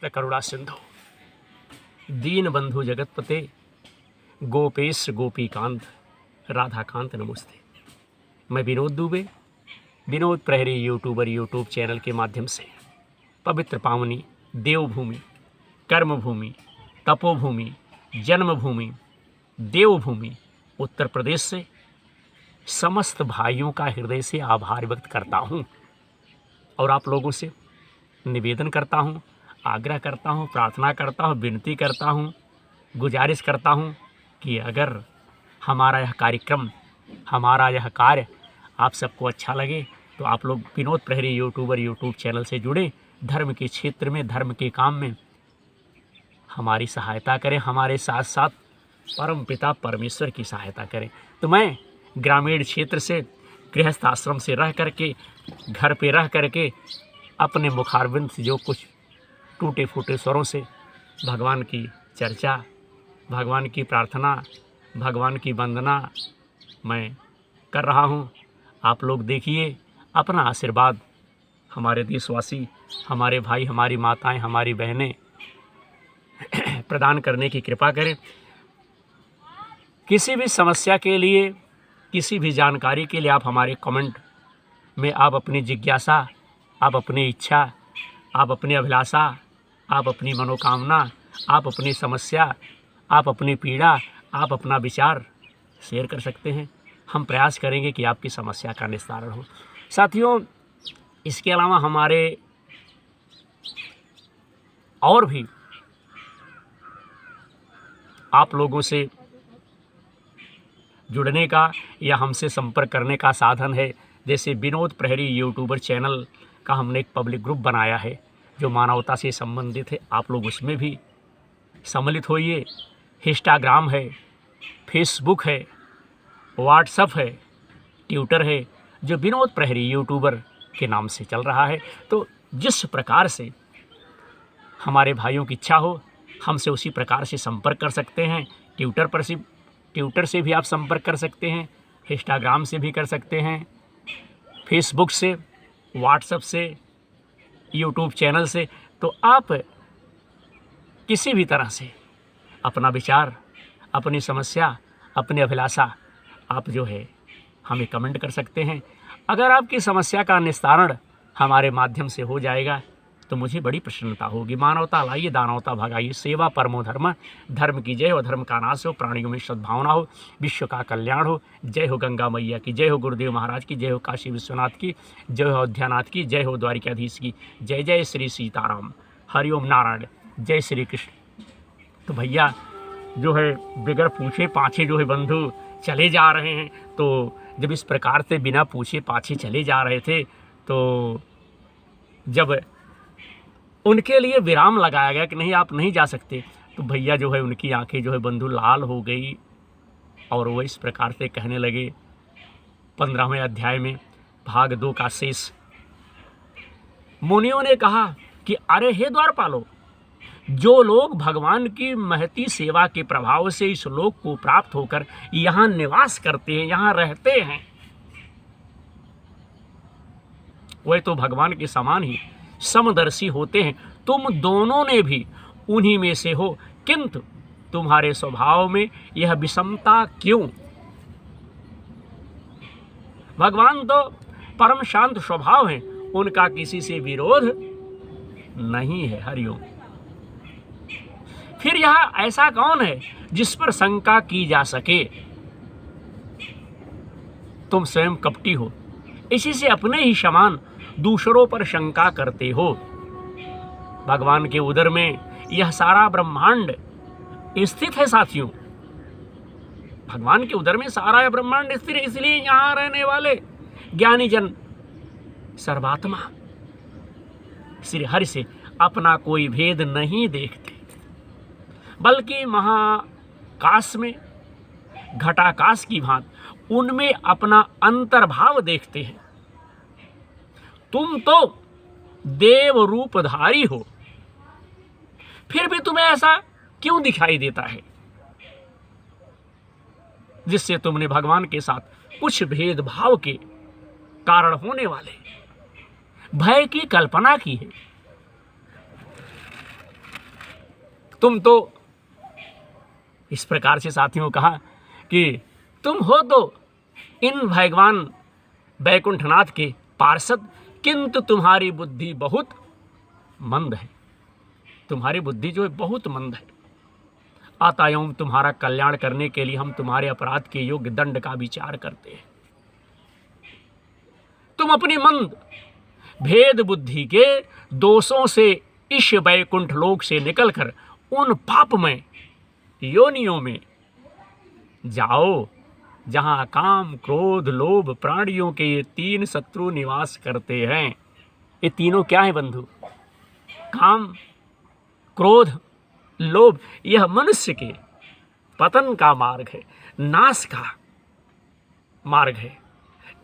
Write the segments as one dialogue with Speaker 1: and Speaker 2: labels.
Speaker 1: कृष्ण करुणा सिंधु दीन बंधु जगतपते गोपेश गोपीकांत राधाकांत नमस्ते। मैं विनोद दुबे, विनोद प्रहरी यूट्यूब चैनल के माध्यम से पवित्र पावनी देवभूमि, कर्मभूमि, तपोभूमि, जन्मभूमि, देवभूमि उत्तर प्रदेश से समस्त भाइयों का हृदय से आभार व्यक्त करता हूँ और आप लोगों से निवेदन करता हूँ, आग्रह करता हूँ, प्रार्थना करता हूँ, विनती करता हूँ, गुजारिश करता हूँ कि अगर हमारा यह कार्यक्रम, हमारा यह कार्य आप सबको अच्छा लगे तो आप लोग विनोद प्रहरी यूट्यूब चैनल से जुड़े, धर्म के क्षेत्र में, धर्म के काम में हमारी सहायता करें, हमारे साथ साथ परम पिता परमेश्वर की सहायता करें। तो मैं ग्रामीण क्षेत्र से, गृहस्थ आश्रम से रह करके, घर पे रह करके अपने मुखारबिंद से जो कुछ टूटे फूटे स्वरों से भगवान की चर्चा, भगवान की प्रार्थना, भगवान की वंदना मैं कर रहा हूँ। आप लोग देखिए, अपना आशीर्वाद हमारे देशवासी, हमारे भाई, हमारी माताएं, हमारी बहनें प्रदान करने की कृपा करें। किसी भी समस्या के लिए, किसी भी जानकारी के लिए आप हमारे कमेंट में आप अपनी जिज्ञासा, आप अपनी इच्छा, आप अपनी अभिलाषा, आप अपनी मनोकामना, आप अपनी समस्या, आप अपनी पीड़ा, आप अपना विचार शेयर कर सकते हैं। हम प्रयास करेंगे कि आपकी समस्या का निस्तारण हो। साथियों, इसके अलावा हमारे और भी आप लोगों से जुड़ने का या हमसे संपर्क करने का साधन है। जैसे विनोद प्रहरी यूट्यूबर चैनल का हमने एक पब्लिक ग्रुप बनाया है जो मानवता से संबंधित है। आप लोग उसमें भी सम्मिलित होइए। इंस्टाग्राम है, फेसबुक है, व्हाट्सएप है, ट्विटर है, जो विनोद प्रहरी यूट्यूबर के नाम से चल रहा है। तो जिस प्रकार से हमारे भाइयों की इच्छा हो, हमसे उसी प्रकार से संपर्क कर सकते हैं। ट्विटर से भी आप संपर्क कर सकते हैं, इंस्टाग्राम से भी कर सकते हैं, फेसबुक से, व्हाट्सएप से, यूट्यूब चैनल से। तो आप किसी भी तरह से अपना विचार, अपनी समस्या, अपनी अभिलाषा आप जो है हमें कमेंट कर सकते हैं। अगर आपकी समस्या का निस्तारण हमारे माध्यम से हो जाएगा तो मुझे बड़ी प्रसन्नता होगी। मानवता लाइए, दानवता भगाइए, सेवा परमो धर्म, धर्म की जय हो, धर्म का नाश हो, प्राणियों में सद्भावना हो, विश्व का कल्याण हो। जय हो गंगा मैया की, जय हो गुरुदेव महाराज की, जय हो काशी विश्वनाथ की, जय हो अयोध्यानाथ की, जय हो द्वारिकाधीश की। जय जय श्री सीताराम, हरिओम नारायण, जय श्री कृष्ण। तो भैया जो है बिगर पूछे पाछे जो है बंधु चले जा रहे हैं। तो जब इस प्रकार से बिना पूछे पाछे चले जा रहे थे तो जब उनके लिए विराम लगाया गया कि नहीं आप नहीं जा सकते, तो भैया जो है उनकी आंखें जो है बंधु लाल हो गई और वो इस प्रकार से कहने लगे। 15वें अध्याय में भाग 2 का शेष, मुनियों ने कहा कि अरे हे द्वारपालो, जो लोग भगवान की महती सेवा के प्रभाव से इस लोक को प्राप्त होकर यहाँ निवास करते हैं, यहाँ रहते हैं, वे तो भगवान के समान ही समदर्शी होते हैं। तुम दोनों ने भी उन्हीं में से हो, किंतु तुम्हारे स्वभाव में यह विषमता क्यों? भगवान तो परम शांत स्वभाव हैं, उनका किसी से विरोध नहीं है। हरिओम। फिर यह ऐसा कौन है जिस पर शंका की जा सके? तुम स्वयं कपटी हो, इसी से अपने ही समान दूसरों पर शंका करते हो। भगवान के उदर में यह सारा ब्रह्मांड स्थित है। साथियों, भगवान के उदर में सारा यह ब्रह्मांड स्थित है, इसलिए यहाँ रहने वाले ज्ञानी जन सर्वात्मा श्री हरि से अपना कोई भेद नहीं देखते, बल्कि महाकाश में घटाकाश की भांति उनमें अपना अंतर्भाव देखते हैं। तुम तो देव रूपधारी हो, फिर भी तुम्हें ऐसा क्यों दिखाई देता है जिससे तुमने भगवान के साथ कुछ भेदभाव के कारण होने वाले भय की कल्पना की है? तुम तो इस प्रकार से साथियों कहा कि तुम हो तो इन भगवान बैकुंठनाथ के पार्षद, किंतु तुम्हारी बुद्धि बहुत मंद है। तुम्हारी बुद्धि जो है बहुत मंद है। अतः एवं तुम्हारा कल्याण करने के लिए हम तुम्हारे अपराध के योग्य दंड का विचार करते हैं। तुम अपनी मंद भेद बुद्धि के दोषों से इस वैकुंठ लोक से निकलकर उन पापमय योनियों में जाओ जहां काम, क्रोध, लोभ प्राणियों के ये 3 शत्रु निवास करते हैं। ये तीनों क्या है बंधु? काम, क्रोध, लोभ। यह मनुष्य के पतन का मार्ग है, नाश का मार्ग है।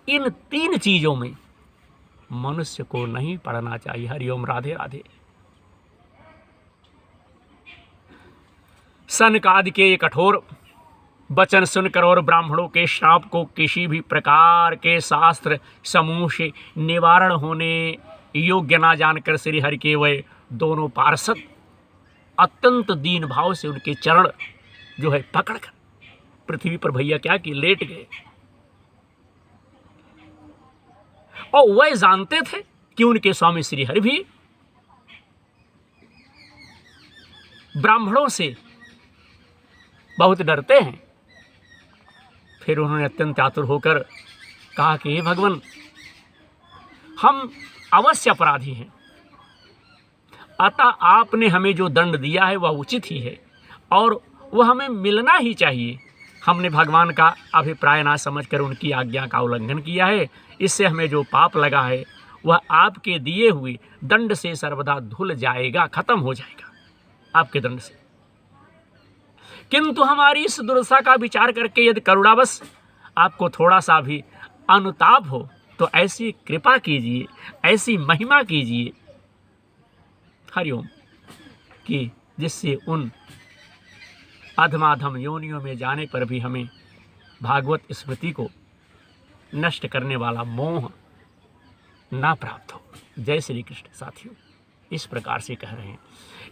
Speaker 1: इन 3 चीजों में मनुष्य को नहीं पड़ना चाहिए। हरिओम, राधे राधे। सनकादि के ये कठोर वचन सुनकर और ब्राह्मणों के श्राप को किसी भी प्रकार के शास्त्र समूह से निवारण होने योग्य ना जानकर श्री हरि के वे दोनों पार्षद अत्यंत दीन भाव से उनके चरण जो है पकड़कर पृथ्वी पर भैया क्या कि लेट गए। और वह जानते थे कि उनके स्वामी श्री हरि भी ब्राह्मणों से बहुत डरते हैं। फिर उन्होंने अत्यंत आतुर होकर कहा कि हे भगवान, हम अवश्य अपराधी हैं, अतः आपने हमें जो दंड दिया है वह उचित ही है और वह हमें मिलना ही चाहिए। हमने भगवान का अभिप्राय ना समझकर उनकी आज्ञा का उल्लंघन किया है। इससे हमें जो पाप लगा है वह आपके दिए हुए दंड से सर्वदा धुल जाएगा, खत्म हो जाएगा आपके दंड से। किंतु हमारी इस दुर्दशा का विचार करके यदि करुणावश आपको थोड़ा सा भी अनुताप हो तो ऐसी कृपा कीजिए, ऐसी महिमा कीजिए हरिओम, कि जिससे उन अधमाधम योनियों में जाने पर भी हमें भागवत स्मृति को नष्ट करने वाला मोह ना प्राप्त हो। जय श्री कृष्ण। साथियों, इस प्रकार से कह रहे हैं।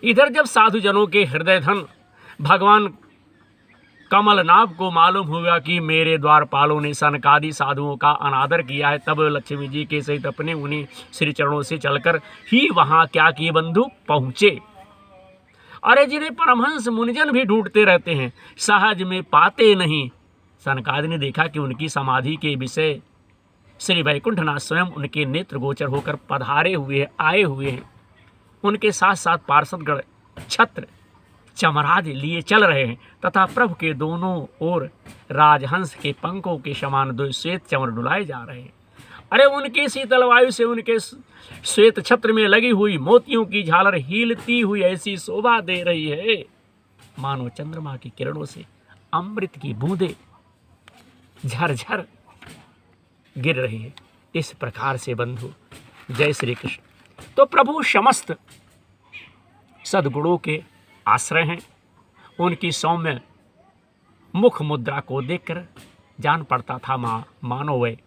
Speaker 1: इधर जब साधु जनों के हृदय धन भगवान कमलनाभ को मालूम हुआ कि मेरे द्वारपालों ने सनकादि साधुओं का अनादर किया है, तब लक्ष्मी जी के सहित अपने उन्हीं श्री चरणों से चलकर ही वहां क्या किए बंधु, पहुंचे। अरे जिन्हें परमहंस मुनिजन भी ढूंढते रहते हैं, सहज में पाते नहीं। सनकादि ने देखा कि उनकी समाधि के विषय श्री वैकुंठनाथ स्वयं उनके नेत्र गोचर होकर पधारे हुए हैं, आए हुए हैं। उनके साथ साथ पार्षदगण छत्र चमराद लिए चल रहे हैं तथा प्रभु के दोनों ओर राजहंस के पंखों के समान 2 श्वेत चमर डुलाए जा रहे हैं। अरे उनके शीतल वायु से उनके श्वेत छत्र में लगी हुई मोतियों की झालर हिलती हुई ऐसी शोभा दे रही है मानो चंद्रमा की किरणों से अमृत की बूंदें झरझर गिर रही है। इस प्रकार से बंधु, जय श्री कृष्ण। तो प्रभु समस्त सद्गुणों के आश्रय हैं। उनकी सौम्य मुख मुद्रा को देखकर जान पड़ता था मानो वे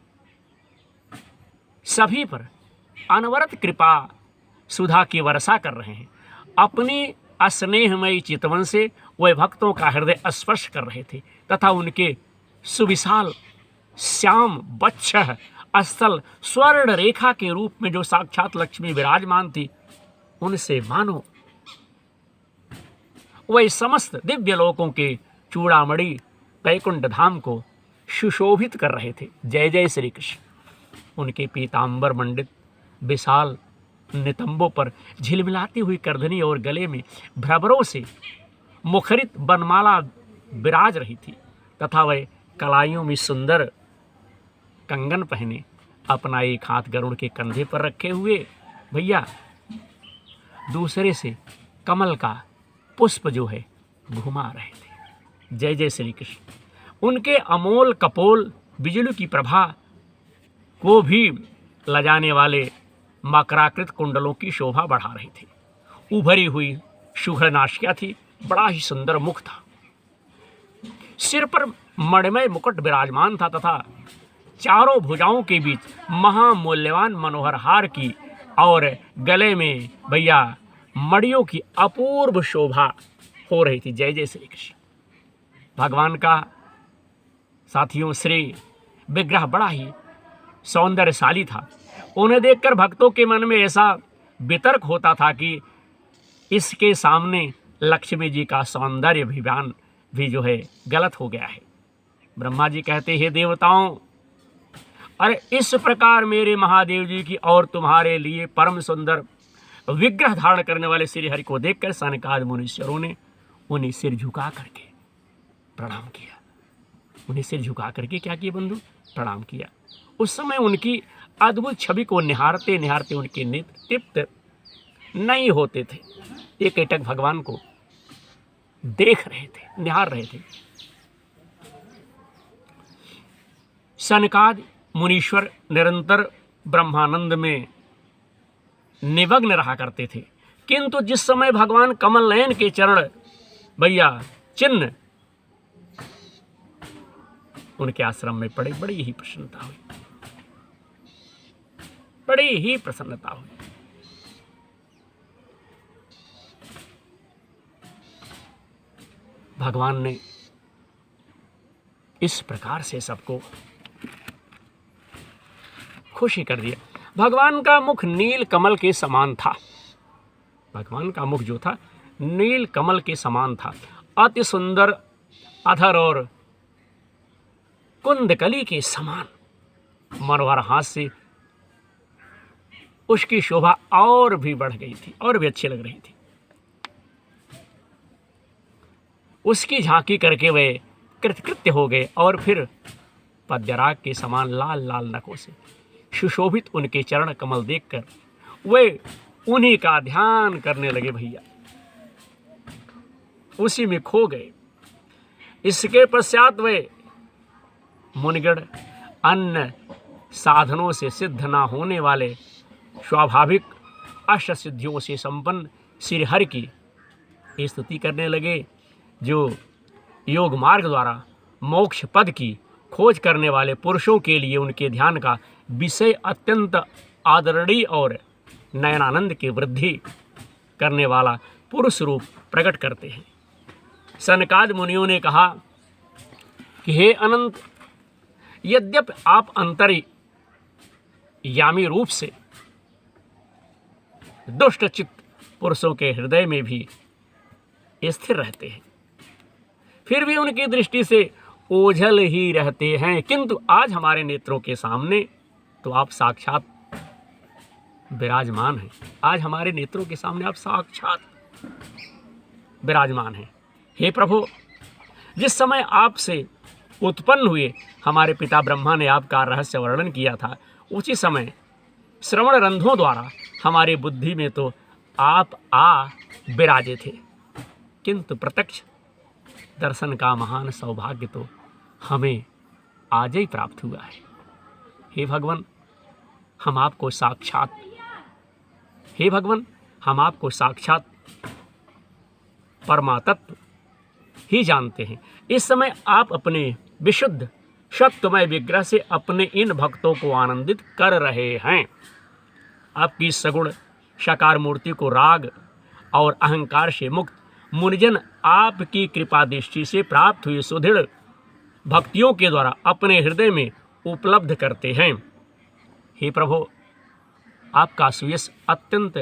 Speaker 1: सभी पर अनवरत कृपा सुधा की वर्षा कर रहे हैं। अपनी स्नेहमयी चितवन से वे भक्तों का हृदय स्पर्श कर रहे थे तथा उनके सुविशाल श्याम वक्ष स्थल स्वर्ण रेखा के रूप में जो साक्षात लक्ष्मी विराजमान थी, उनसे मानो वह समस्त दिव्य लोकों के चूड़ामणि वैकुंठ धाम को सुशोभित कर रहे थे। जय जय श्री कृष्ण। उनके पीतांबर मंडित विशाल नितंबों पर झिलमिलाती हुई करधनी और गले में भ्रमरों से मुखरित बनमाला विराज रही थी तथा वह कलाइयों में सुंदर कंगन पहने अपना एक हाथ गरुड़ के कंधे पर रखे हुए भैया दूसरे से कमल का पुष्प जो है घुमा रहे थे। जय जय श्री कृष्ण। उनके अमोल कपोल बिजली की प्रभा को भी लजाने वाले मकराकृत कुंडलों की शोभा बढ़ा रही थी। उभरी हुई शुभ्र नासिका थी, बड़ा ही सुंदर मुख था। सिर पर मणिमय मुकुट विराजमान था तथा चारों भुजाओं के बीच महामूल्यवान मनोहर हार की और गले में भैया मड़ियों की अपूर्व शोभा हो रही थी। जय जय श्री कृष्ण। भगवान का साथियों श्री विग्रह बड़ा ही सौंदर्यशाली था। उन्हें देखकर भक्तों के मन में ऐसा वितर्क होता था कि इसके सामने लक्ष्मी जी का सौंदर्य अभिमान भी जो है गलत हो गया है। ब्रह्मा जी कहते हैं, देवताओं, अरे इस प्रकार मेरे महादेव जी की और तुम्हारे लिए परम सुंदर विग्रह धारण करने वाले श्री हरि को देखकर सनकादि मुनीश्वरों ने उन्हें सिर झुका करके प्रणाम किया। उन्हें सिर झुका करके क्या किया बंधु? प्रणाम किया। उस समय उनकी अद्भुत छवि को निहारते निहारते उनके नेत्र तृप्त नहीं होते थे। एक एकटक भगवान को देख रहे थे, निहार रहे थे। सनकादि मुनीश्वर निरंतर ब्रह्मानंद में निमग्न रहा करते थे, किंतु जिस समय भगवान कमल नयन के चरण भैया चिन्ह उनके आश्रम में पड़े, बड़ी ही प्रसन्नता हुई, बड़ी ही प्रसन्नता हुई। भगवान ने इस प्रकार से सबको खुशी कर दिया। भगवान का मुख नील कमल के समान था। भगवान का मुख जो था नील कमल के समान था। अति सुंदर अधर और कुंदकली के समान मनोहर हाथ से उसकी शोभा और भी बढ़ गई थी, और भी अच्छी लग रही थी। उसकी झांकी करके वे कृतकृत्य हो गए और फिर पद्यराग के समान लाल लाल नखों से सुशोभित उनके चरण कमल देखकर वे उन्हीं का ध्यान करने लगे भैया, उसी में खो गए। इसके पश्चात वे मुनिगण अन्य साधनों से सिद्ध न होने वाले स्वाभाविक अष्ट सिद्धियों से संपन्न श्री हरि की स्तुति करने लगे, जो योग मार्ग द्वारा मोक्ष पद की खोज करने वाले पुरुषों के लिए उनके ध्यान का विषय अत्यंत आदरणीय और नयनानंद की वृद्धि करने वाला पुरुष रूप प्रकट करते हैं। सनकादि मुनियों ने कहा कि हे अनंत, यद्यपि आप अंतर्यामी रूप से दुष्ट चित्त पुरुषों के हृदय में भी स्थिर रहते हैं, फिर भी उनकी दृष्टि से ओझल ही रहते हैं, किंतु आज हमारे नेत्रों के सामने तो आप साक्षात विराजमान हैं। आज हमारे नेत्रों के सामने आप साक्षात विराजमान हैं। हे प्रभु, जिस समय आपसे उत्पन्न हुए हमारे पिता ब्रह्मा ने आपका रहस्य वर्णन किया था, उसी समय श्रवण रंध्रों द्वारा हमारे बुद्धि में तो आप आ विराजे थे, किंतु प्रत्यक्ष दर्शन का महान सौभाग्य तो हमें आज ही प्राप्त हुआ है। हे भगवान, हम आपको साक्षात परमात्म ही जानते हैं। इस समय आप अपने विशुद्ध सत्यमय विग्रह से अपने इन भक्तों को आनंदित कर रहे हैं। आपकी सगुण साकार मूर्ति को राग और अहंकार से मुक्त मुनिजन आपकी कृपा दृष्टि से प्राप्त हुई सुदृढ़ भक्तियों के द्वारा अपने हृदय में उपलब्ध करते हैं। हे प्रभु, आपका सुयश अत्यंत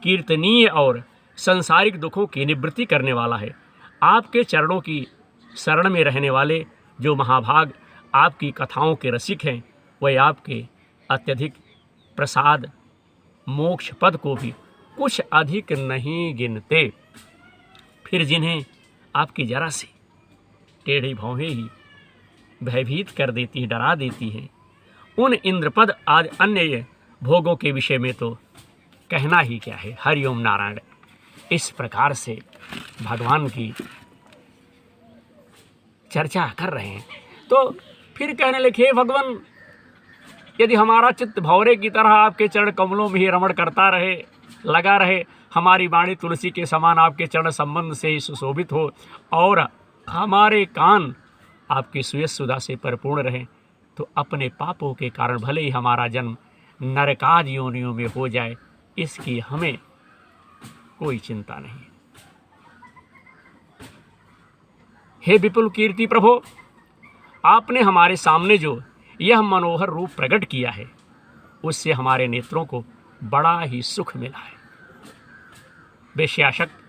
Speaker 1: कीर्तनीय और सांसारिक दुखों की निवृत्ति करने वाला है। आपके चरणों की शरण में रहने वाले जो महाभाग आपकी कथाओं के रसिक हैं, वह आपके अत्यधिक प्रसाद मोक्ष पद को भी कुछ अधिक नहीं गिनते। फिर जिन्हें आपकी जरा सी टेढ़ी भौहें ही भयभीत कर देती हैं, डरा देती हैं, उन इंद्रपद आदि अन्य भोगों के विषय में तो कहना ही क्या है। हरिओम नारायण। इस प्रकार से भगवान की चर्चा कर रहे हैं। तो फिर कहने लगे, भगवान, यदि हमारा चित्त भौरे की तरह आपके चरण कमलों में ही रमण करता रहे, लगा रहे, हमारी वाणी तुलसी के समान आपके चरण संबंध से ही सुशोभित हो और हमारे कान आपकी सुयश सुधा से परिपूर्ण रहें, तो अपने पापों के कारण भले ही हमारा जन्म नरकादि योनियों में हो जाए, इसकी हमें कोई चिंता नहीं। हे विपुल कीर्ति प्रभो, आपने हमारे सामने जो यह मनोहर रूप प्रकट किया है, उससे हमारे नेत्रों को बड़ा ही सुख मिला है। वेश्याशक्त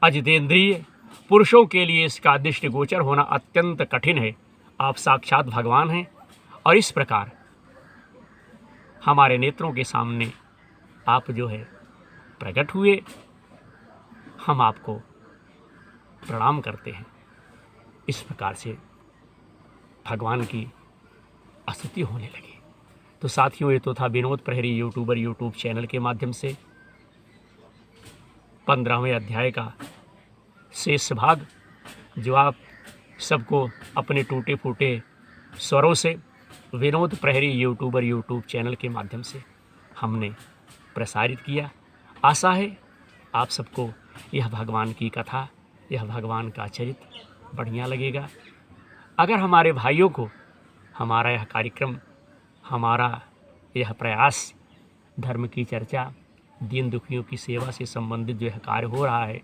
Speaker 1: अजितेंद्रिय पुरुषों के लिए इसका दृष्टिगोचर होना अत्यंत कठिन है। आप साक्षात भगवान हैं और इस प्रकार हमारे नेत्रों के सामने आप जो है प्रकट हुए, हम आपको प्रणाम करते हैं। इस प्रकार से भगवान की स्तुति होने लगी। तो साथियों, ये तो था विनोद प्रहरी यूट्यूबर यूट्यूब चैनल के माध्यम से 15वें अध्याय का शेष भाग, जो आप सबको अपने टूटे फूटे स्वरों से विनोद प्रहरी यूट्यूबर यूट्यूब चैनल के माध्यम से हमने प्रसारित किया। आशा है आप सबको यह भगवान की कथा, यह भगवान का चरित्र बढ़िया लगेगा। अगर हमारे भाइयों को हमारा यह कार्यक्रम, हमारा यह प्रयास, धर्म की चर्चा, दीन दुखियों की सेवा से संबंधित जो यह कार्य हो रहा है,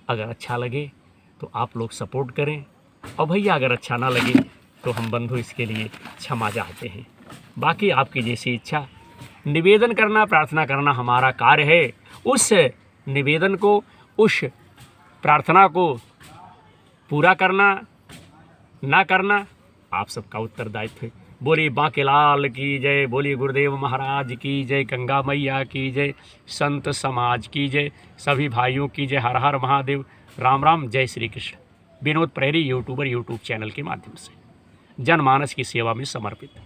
Speaker 1: अगर अच्छा लगे तो आप लोग सपोर्ट करें, और भैया अगर अच्छा ना लगे तो हम बंधु इसके लिए क्षमा चाहते हैं। बाकी आपकी जैसी इच्छा, निवेदन करना, प्रार्थना करना हमारा कार्य है। उस निवेदन को, उस प्रार्थना को पूरा करना ना करना आप सबका उत्तरदायित्व है। बोलिए बांके लाल की जय, बोलिए गुरुदेव महाराज की जय, गंगा मैया की जय, संत समाज की जय, सभी भाइयों की जय। हर हर महादेव, राम राम, जय श्री कृष्ण। विनोद प्रहरी यूट्यूबर यूट्यूब चैनल के माध्यम से जनमानस की सेवा में समर्पित।